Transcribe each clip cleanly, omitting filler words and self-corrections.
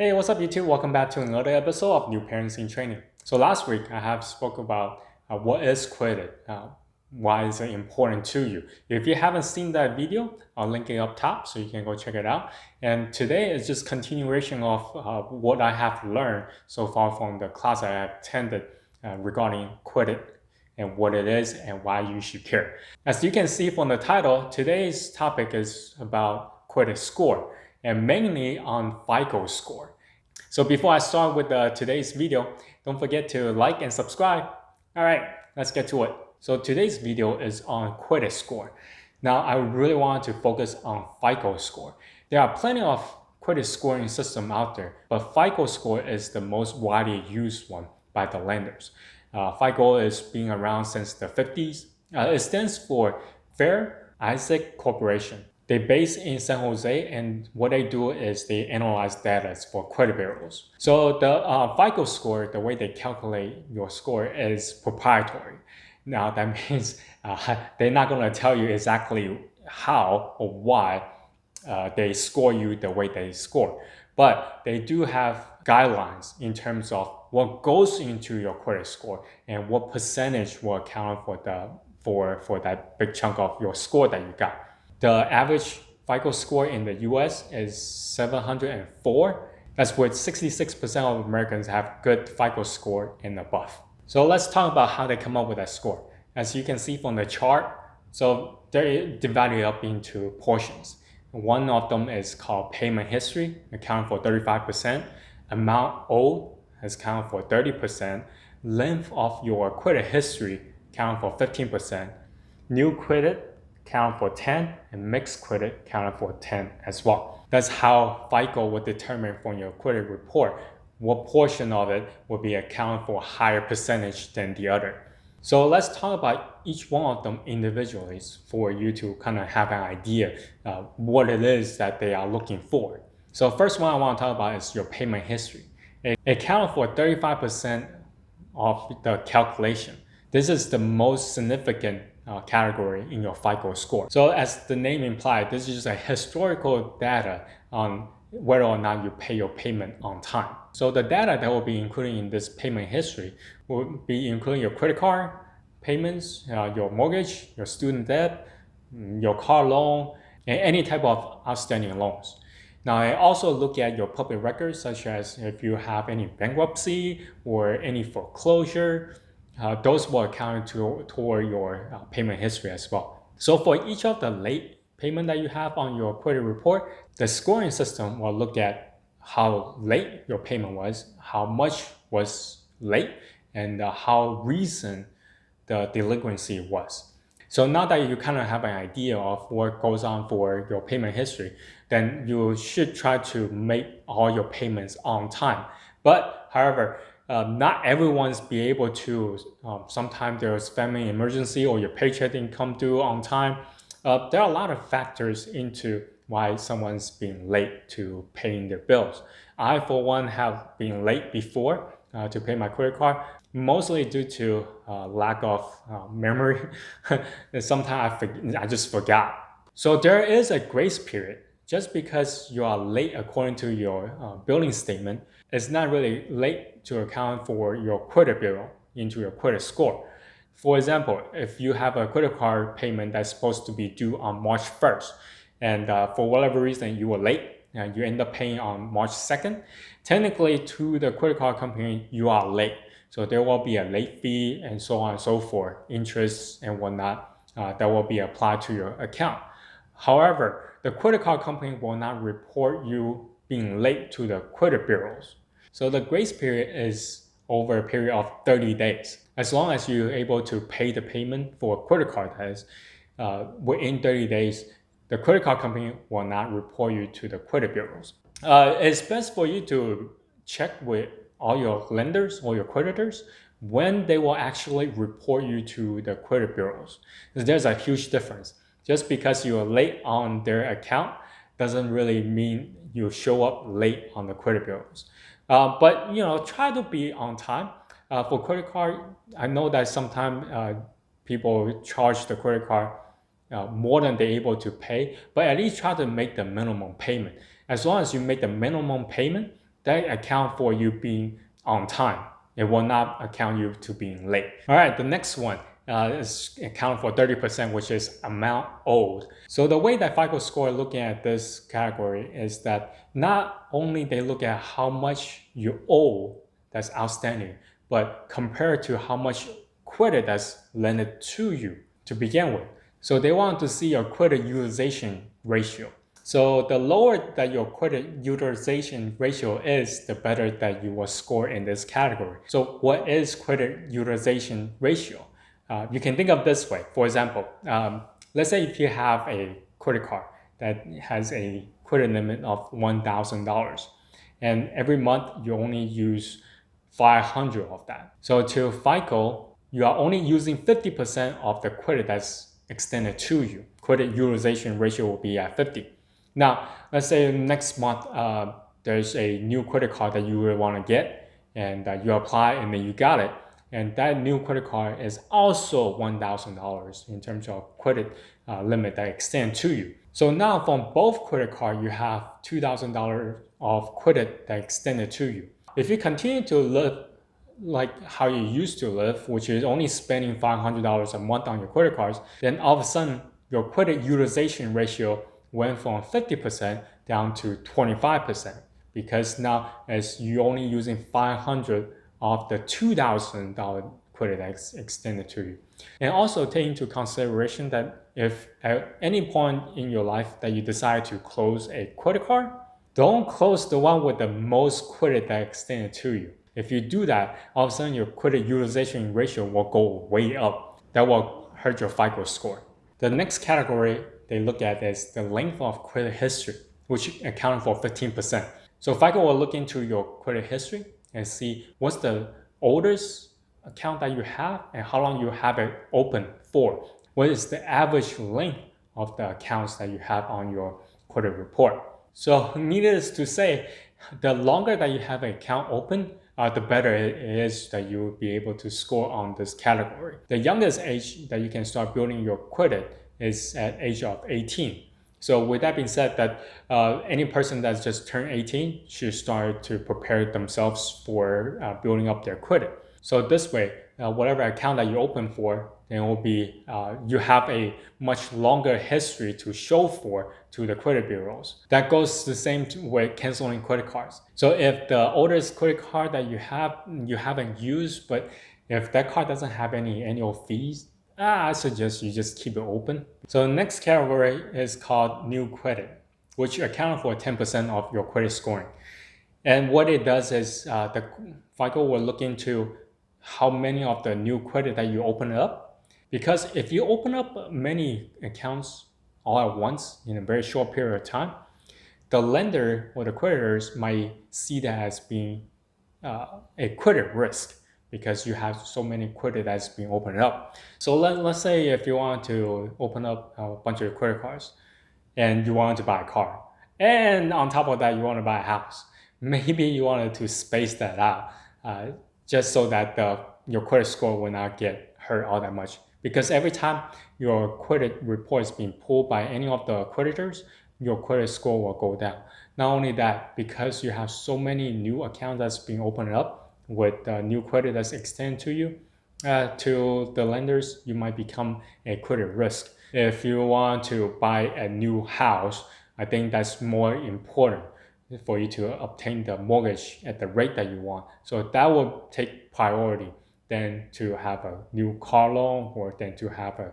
Hey, what's up YouTube? Welcome back to another episode of New Parents in Training. So last week I have spoke about what is credit, why is it important to you. If you haven't seen that video, I'll link it up top so you can go check it out. And today is just continuation of what I have learned so far from the class I have attended regarding credit and what it is and why you should care. As you can see from the title, today's topic is about credit score and mainly on FICO score. So before I start with today's video, don't forget to like and subscribe. All right, let's get to it. So today's video is on credit score. Now I really want to focus on FICO score. There are plenty of credit scoring systems out there, but FICO score is the most widely used one by the lenders. FICO is being around since the 50s. It stands for Fair Isaac Corporation. They're based in San Jose, and what they do is they analyze data for credit bureaus. So the FICO score, the way they calculate your score is proprietary. Now that means they're not going to tell you exactly how or why they score you the way they score. But they do have guidelines in terms of what goes into your credit score and what percentage will account for that big chunk of your score that you got. The average FICO score in the US is 704. That's where 66% of Americans have good FICO score and above. So let's talk about how they come up with that score. As you can see from the chart, so they're divided up into portions. One of them is called payment history, accounting for 35%. Amount owed is accounted for 30%. Length of your credit history accounted for 15%. New credit count for 10, and mixed credit counted for 10 as well. That's how FICO will determine from your credit report what portion of it will be accounted for a higher percentage than the other. So let's talk about each one of them individually for you to kind of have an idea what it is that they are looking for. So first one I want to talk about is your payment history. It accounted for 35% of the calculation. This is the most significant category in your FICO score. So as the name implied, this is just a historical data on whether or not you pay your payment on time. So the data that will be included in this payment history will be including your credit card payments, your mortgage, your student debt, your car loan, and any type of outstanding loans. Now I also look at your public records, such as if you have any bankruptcy or any foreclosure. Those will account toward your payment history as well. So for each of the late payment that you have on your credit report, the scoring system will look at how late your payment was, how much was late, and how recent the delinquency was. So now that you kind of have an idea of what goes on for your payment history, then you should try to make all your payments on time. But however, not everyone's be able to. Sometimes there's family emergency or your paycheck didn't come due on time. There are a lot of factors into why someone's being late to paying their bills. I, for one, have been late before to pay my credit card, mostly due to lack of memory. Sometimes I just forgot. So there is a grace period. Just because you are late according to your billing statement, it's not really late to account for your credit bureau into your credit score. For example, if you have a credit card payment that's supposed to be due on March 1st, and for whatever reason you were late, and you end up paying on March 2nd, technically to the credit card company, you are late. So there will be a late fee and so on and so forth, interest and whatnot, that will be applied to your account. However, the credit card company will not report you being late to the credit bureaus. So the grace period is over a period of 30 days. As long as you're able to pay the payment for a credit card test, within 30 days, the credit card company will not report you to the credit bureaus. It's best for you to check with all your lenders or your creditors when they will actually report you to the credit bureaus. Because there's a huge difference. Just because you are late on their account doesn't really mean you show up late on the credit bureaus. But try to be on time. For credit card, I know that sometimes people charge the credit card more than they're able to pay, but at least try to make the minimum payment. As long as you make the minimum payment, that account for you being on time. It will not account you to being late. All right, the next one is account for 30%, which is amount owed. So the way that FICO score looking at this category is that not only they look at how much you owe that's outstanding, but compared to how much credit that's lended to you to begin with. So they want to see your credit utilization ratio. So the lower that your credit utilization ratio is, the better that you will score in this category. So what is credit utilization ratio? You can think of this way. For example, let's say if you have a credit card that has a credit limit of $1,000, and every month you only use 500 of that. So to FICO, you are only using 50% of the credit that's extended to you. Credit utilization ratio will be at 50. Now, let's say next month there's a new credit card that you really want to get, and you apply and then you got it. And that new credit card is also $1,000 in terms of credit limit that extend to you. So now from both credit cards, you have $2,000 of credit that extended to you. If you continue to live like how you used to live, which is only spending $500 a month on your credit cards, then all of a sudden your credit utilization ratio went from 50% down to 25%, because now as you're only using 500 of the $2,000 credit that's extended to you. And also take into consideration that if at any point in your life that you decide to close a credit card, don't close the one with the most credit that extended to you. If you do that, all of a sudden your credit utilization ratio will go way up. That will hurt your FICO score. The next category they look at is the length of credit history, which accounted for 15%. So FICO will look into your credit history and see what's the oldest account that you have and how long you have it open for. What is the average length of the accounts that you have on your credit report? So needless to say, the longer that you have an account open, the better it is that you will be able to score on this category. The youngest age that you can start building your credit is at age of 18. So with that being said, that any person that's just turned 18 should start to prepare themselves for building up their credit. So this way, whatever account that you open for, then it will be you have a much longer history to show for to the credit bureaus. That goes the same with canceling credit cards. So if the oldest credit card that you haven't used, but if that card doesn't have any annual fees, I suggest you just keep it open. So the next category is called new credit, which accounts for 10% of your credit scoring. And what it does is the FICO will look into how many of the new credit that you open up. Because if you open up many accounts all at once in a very short period of time, the lender or the creditors might see that as being a credit risk, because you have so many credit that's being opened up. So let's say if you want to open up a bunch of credit cards and you want to buy a car, and on top of that you want to buy a house, maybe you wanted to space that out just so that your credit score will not get hurt all that much. Because every time your credit report is being pulled by any of the creditors, your credit score will go down. Not only that, because you have so many new accounts that's being opened up with new credit that's extended to you, to the lenders, you might become a credit risk. If you want to buy a new house, I think that's more important for you to obtain the mortgage at the rate that you want. So that will take priority than to have a new car loan or than to have a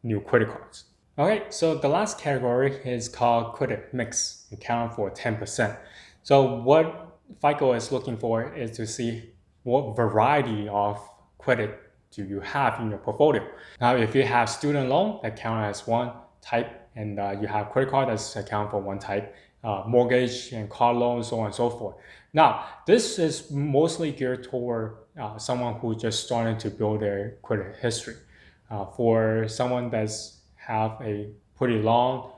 new credit cards. Okay, so the last category is called credit mix, accounting for 10%. So what FICO is looking for is to see what variety of credit do you have in your portfolio. Now, if you have student loan, that counts as one type, and you have credit card, that's account for one type, mortgage and car loans, so on and so forth. Now, this is mostly geared toward someone who just started to build their credit history. For someone that's have a pretty long,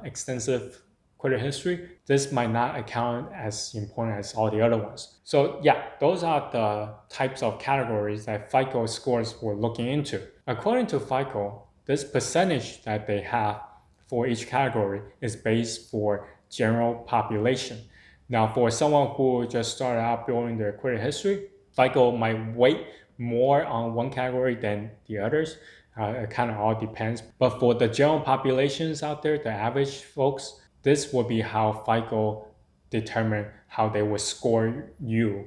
extensive credit history, this might not account as important as all the other ones. So yeah, those are the types of categories that FICO scores were looking into. According to FICO, this percentage that they have for each category is based for general population. Now, for someone who just started out building their credit history, FICO might weight more on one category than the others. It kind of all depends. But for the general populations out there, the average folks, this will be how FICO determine how they will score you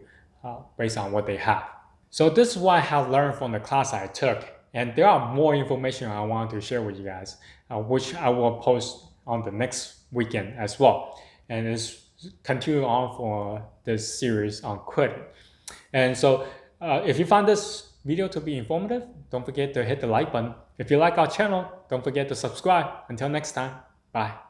based on what they have. So this is what I have learned from the class I took. And there are more information I want to share with you guys, which I will post on the next weekend as well. And it's continue on for this series on credit. And so if you found this video to be informative, don't forget to hit the like button. If you like our channel, don't forget to subscribe. Until next time, bye.